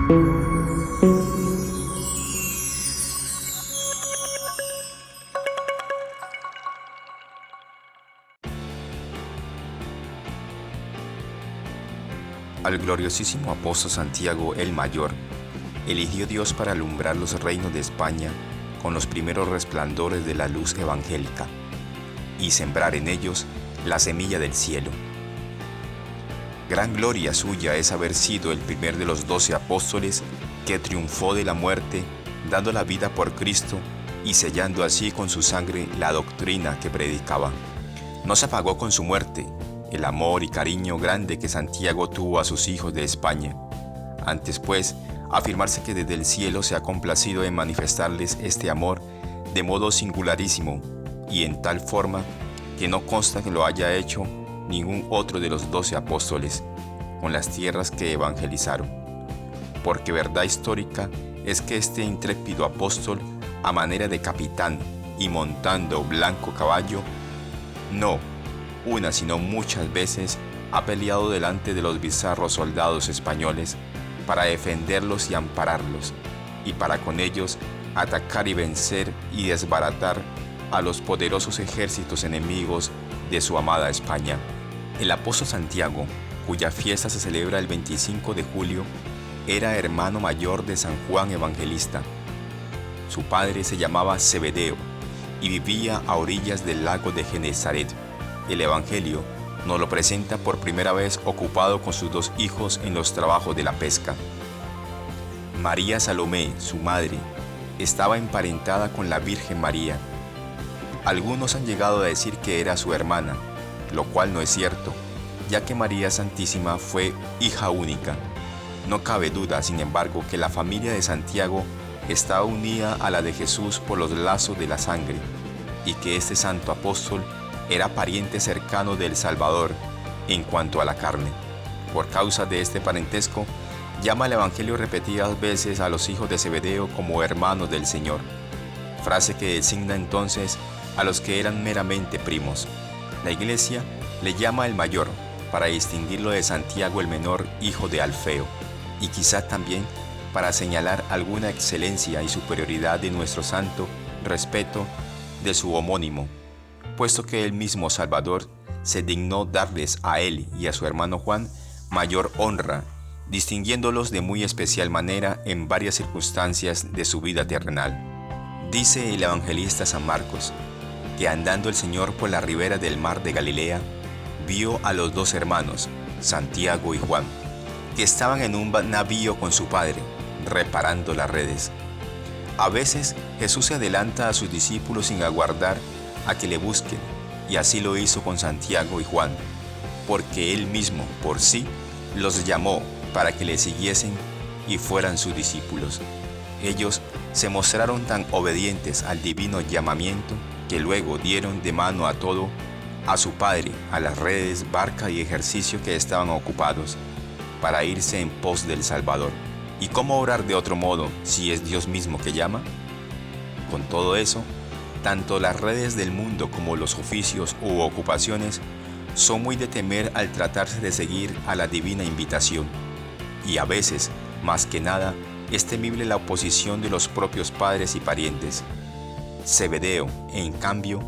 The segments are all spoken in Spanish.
Al gloriosísimo apóstol Santiago el Mayor, eligió Dios para alumbrar los reinos de España con los primeros resplandores de la luz evangélica y sembrar en ellos la semilla del cielo. Gran gloria suya es haber sido el primer de los 12 apóstoles que triunfó de la muerte, dando la vida por Cristo y sellando así con su sangre la doctrina que predicaba. No se apagó con su muerte el amor y cariño grande que Santiago tuvo a sus hijos de España. Antes, pues, afirmarse que desde el cielo se ha complacido en manifestarles este amor de modo singularísimo y en tal forma que no consta que lo haya hecho ningún otro de los 12 apóstoles con las tierras que evangelizaron. Porque verdad histórica es que este intrépido apóstol, a manera de capitán y montando blanco caballo, no una sino muchas veces ha peleado delante de los bizarros soldados españoles para defenderlos y ampararlos, y para con ellos atacar y vencer y desbaratar a los poderosos ejércitos enemigos de su amada España. El apóstol Santiago, cuya fiesta se celebra el 25 de julio, era hermano mayor de San Juan Evangelista. Su padre se llamaba Zebedeo y vivía a orillas del lago de Genesaret. El Evangelio nos lo presenta por primera vez ocupado con sus 2 hijos en los trabajos de la pesca. María Salomé, su madre, estaba emparentada con la Virgen María. Algunos han llegado a decir que era su hermana, lo cual no es cierto, ya que María Santísima fue hija única. No cabe duda, sin embargo, que la familia de Santiago estaba unida a la de Jesús por los lazos de la sangre, y que este santo apóstol era pariente cercano del Salvador en cuanto a la carne. Por causa de este parentesco, llama el Evangelio repetidas veces a los hijos de Zebedeo como hermanos del Señor, frase que designa entonces a los que eran meramente primos. La Iglesia le llama el mayor para distinguirlo de Santiago el menor, hijo de Alfeo, y quizá también para señalar alguna excelencia y superioridad de nuestro santo respecto de su homónimo, puesto que el mismo Salvador se dignó darles a él y a su hermano Juan mayor honra, distinguiéndolos de muy especial manera en varias circunstancias de su vida terrenal. Dice el evangelista San Marcos, que andando el Señor por la ribera del mar de Galilea, vio a los 2 hermanos, Santiago y Juan, que estaban en un navío con su padre, reparando las redes. A veces Jesús se adelanta a sus discípulos sin aguardar a que le busquen, y así lo hizo con Santiago y Juan, porque él mismo, por sí, los llamó para que le siguiesen y fueran sus discípulos. Ellos se mostraron tan obedientes al divino llamamiento que luego dieron de mano a todo a su padre, a las redes, barca y ejercicio que estaban ocupados, para irse en pos del Salvador. ¿Y cómo obrar de otro modo si es Dios mismo que llama? Con todo eso, tanto las redes del mundo como los oficios u ocupaciones son muy de temer al tratarse de seguir a la divina invitación, y a veces, más que nada, es temible la oposición de los propios padres y parientes. Zebedeo, en cambio,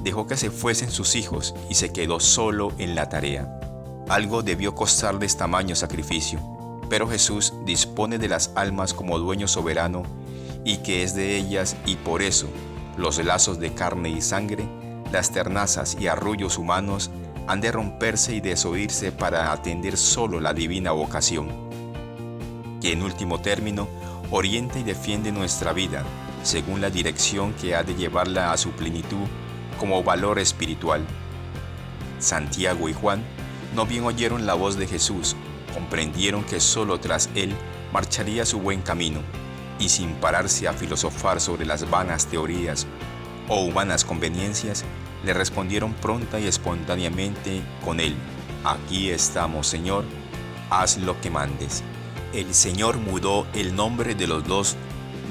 dejó que se fuesen sus hijos y se quedó solo en la tarea. Algo debió costarles tamaño sacrificio, pero Jesús dispone de las almas como dueño soberano y que es de ellas, y por eso los lazos de carne y sangre, las ternazas y arrullos humanos han de romperse y desoírse para atender solo la divina vocación, que en último término orienta y defiende nuestra vida según la dirección que ha de llevarla a su plenitud como valor espiritual. Santiago y Juan no bien oyeron la voz de Jesús, comprendieron que solo tras él marcharía su buen camino, y sin pararse a filosofar sobre las vanas teorías o humanas conveniencias, le respondieron pronta y espontáneamente con él: «Aquí estamos, Señor, haz lo que mandes». El Señor mudó el nombre de los 2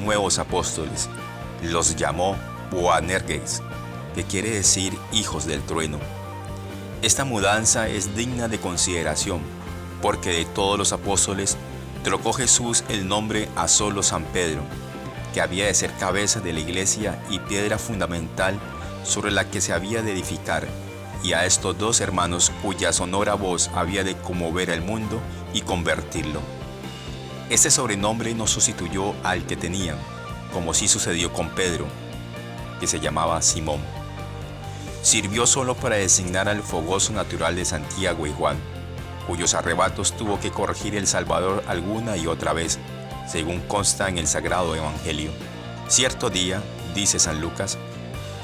nuevos apóstoles, los llamó Boanerges, que quiere decir hijos del trueno. Esta mudanza es digna de consideración, porque de todos los apóstoles, trocó Jesús el nombre a solo San Pedro, que había de ser cabeza de la iglesia y piedra fundamental sobre la que se había de edificar, y a estos dos hermanos cuya sonora voz había de conmover al mundo y convertirlo. Este sobrenombre no sustituyó al que tenían, como sí sucedió con Pedro, que se llamaba Simón. Sirvió solo para designar al fogoso natural de Santiago y Juan, cuyos arrebatos tuvo que corregir el Salvador alguna y otra vez, según consta en el Sagrado Evangelio. Cierto día, dice San Lucas,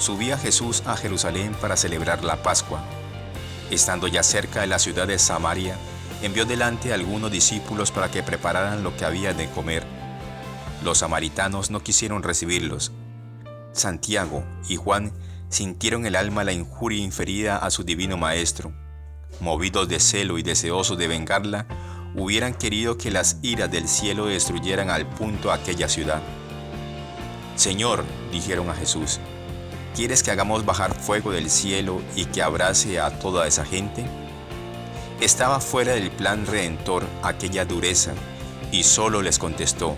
subía Jesús a Jerusalén para celebrar la Pascua. Estando ya cerca de la ciudad de Samaria, envió delante a algunos discípulos para que prepararan lo que había de comer. Los samaritanos no quisieron recibirlos. Santiago y Juan sintieron el alma la injuria inferida a su divino maestro. Movidos de celo y deseosos de vengarla, hubieran querido que las iras del cielo destruyeran al punto aquella ciudad. Señor, dijeron a Jesús, ¿quieres que hagamos bajar fuego del cielo y que abrase a toda esa gente? Estaba fuera del plan redentor aquella dureza, y solo les contestó,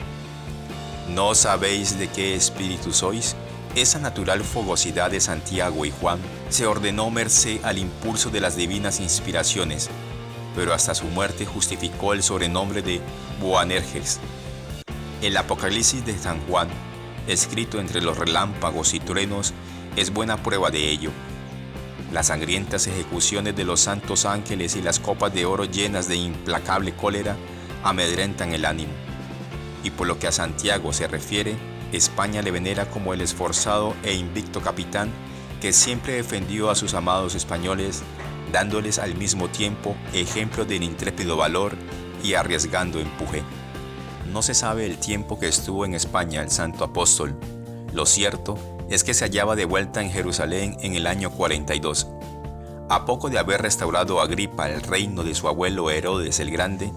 ¿no sabéis de qué espíritu sois? Esa natural fogosidad de Santiago y Juan se ordenó merced al impulso de las divinas inspiraciones, pero hasta su muerte justificó el sobrenombre de Boanerges. El Apocalipsis de San Juan, escrito entre los relámpagos y truenos, es buena prueba de ello. Las sangrientas ejecuciones de los santos ángeles y las copas de oro llenas de implacable cólera amedrentan el ánimo. Y por lo que a Santiago se refiere, España le venera como el esforzado e invicto capitán que siempre defendió a sus amados españoles, dándoles al mismo tiempo ejemplo de intrépido valor y arriesgando empuje. No se sabe el tiempo que estuvo en España el santo apóstol. Lo cierto es que se hallaba de vuelta en Jerusalén en el año 42. A poco de haber restaurado Agripa el reino de su abuelo Herodes el Grande,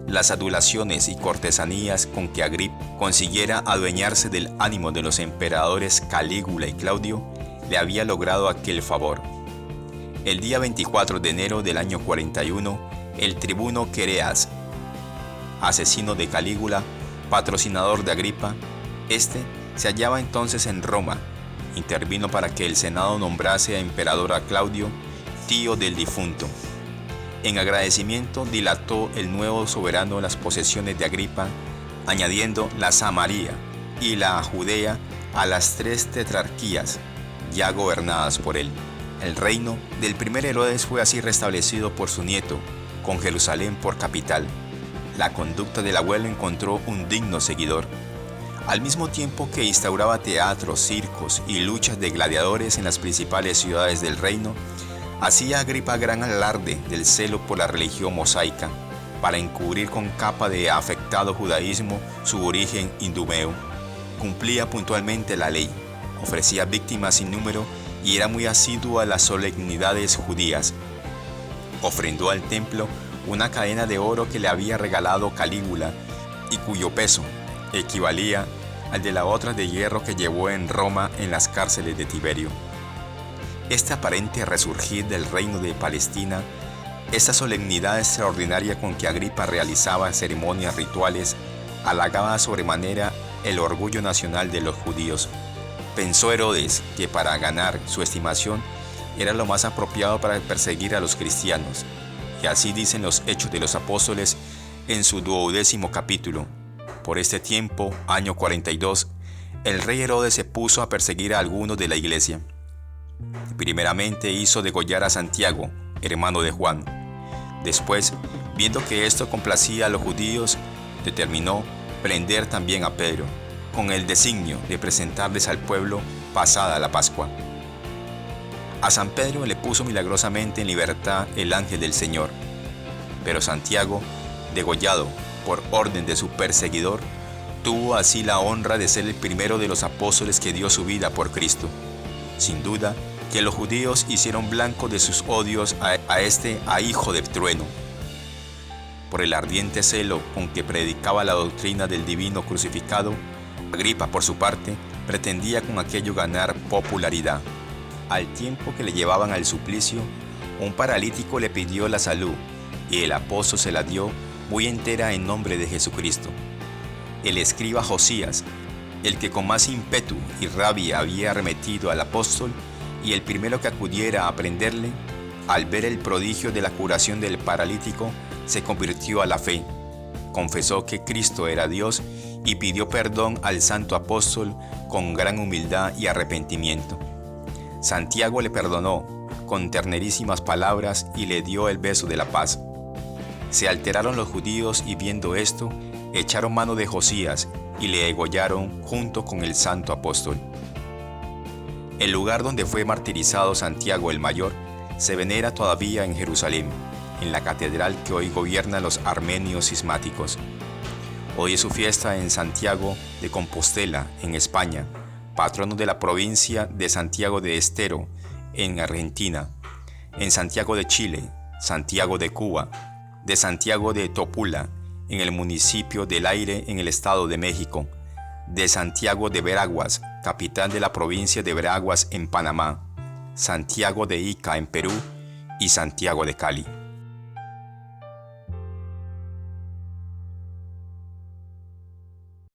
las adulaciones y cortesanías con que Agripa consiguiera adueñarse del ánimo de los emperadores Calígula y Claudio, le había logrado aquel favor. El día 24 de enero del año 41, el tribuno Quereas, asesino de Calígula, patrocinador de Agripa, se hallaba entonces en Roma, intervino para que el Senado nombrase a emperador a Claudio, tío del difunto. En agradecimiento dilató el nuevo soberano las posesiones de Agripa, añadiendo la Samaria y la Judea a las 3 tetrarquías ya gobernadas por él. El reino del primer Herodes fue así restablecido por su nieto, con Jerusalén por capital. La conducta del abuelo encontró un digno seguidor. Al mismo tiempo que instauraba teatros, circos y luchas de gladiadores en las principales ciudades del reino, hacía Agripa gran alarde del celo por la religión mosaica, para encubrir con capa de afectado judaísmo su origen idumeo. Cumplía puntualmente la ley, ofrecía víctimas sin número y era muy asiduo a las solemnidades judías. Ofrendó al templo una cadena de oro que le había regalado Calígula y cuyo peso equivalía al de la otra de hierro que llevó en Roma en las cárceles de Tiberio. Este aparente resurgir del reino de Palestina, esta solemnidad extraordinaria con que Agripa realizaba ceremonias rituales, halagaba sobremanera el orgullo nacional de los judíos. Pensó Herodes que para ganar su estimación era lo más apropiado para perseguir a los cristianos, y así dicen los Hechos de los Apóstoles en su 12º capítulo. Por este tiempo, año 42, el rey Herodes se puso a perseguir a algunos de la iglesia. Primeramente hizo degollar a Santiago, hermano de Juan. Después, viendo que esto complacía a los judíos, determinó prender también a Pedro, con el designio de presentarles al pueblo pasada la Pascua. A San Pedro le puso milagrosamente en libertad el ángel del Señor, pero Santiago, degollado por orden de su perseguidor, tuvo así la honra de ser el primero de los apóstoles que dio su vida por Cristo. Sin duda que los judíos hicieron blanco de sus odios a hijo de trueno. Por el ardiente celo con que predicaba la doctrina del divino crucificado, Agripa, por su parte, pretendía con aquello ganar popularidad. Al tiempo que le llevaban al suplicio, un paralítico le pidió la salud, y el apóstol se la dio, muy entera en nombre de Jesucristo. El escriba Josías, el que con más ímpetu y rabia había arremetido al apóstol y el primero que acudiera a prenderle, al ver el prodigio de la curación del paralítico, se convirtió a la fe, confesó que Cristo era Dios y pidió perdón al santo apóstol con gran humildad y arrepentimiento. Santiago le perdonó con ternerísimas palabras y le dio el beso de la paz. Se alteraron los judíos y viendo esto, echaron mano de Josías y le degollaron junto con el santo apóstol. El lugar donde fue martirizado Santiago el Mayor se venera todavía en Jerusalén, en la catedral que hoy gobiernan los armenios cismáticos. Hoy es su fiesta en Santiago de Compostela, en España, patrono de la provincia de Santiago de Estero, en Argentina, en Santiago de Chile, Santiago de Cuba, de Santiago de Topula, en el municipio del Aire, en el Estado de México, de Santiago de Veraguas, capital de la provincia de Veraguas, en Panamá, Santiago de Ica, en Perú, y Santiago de Cali.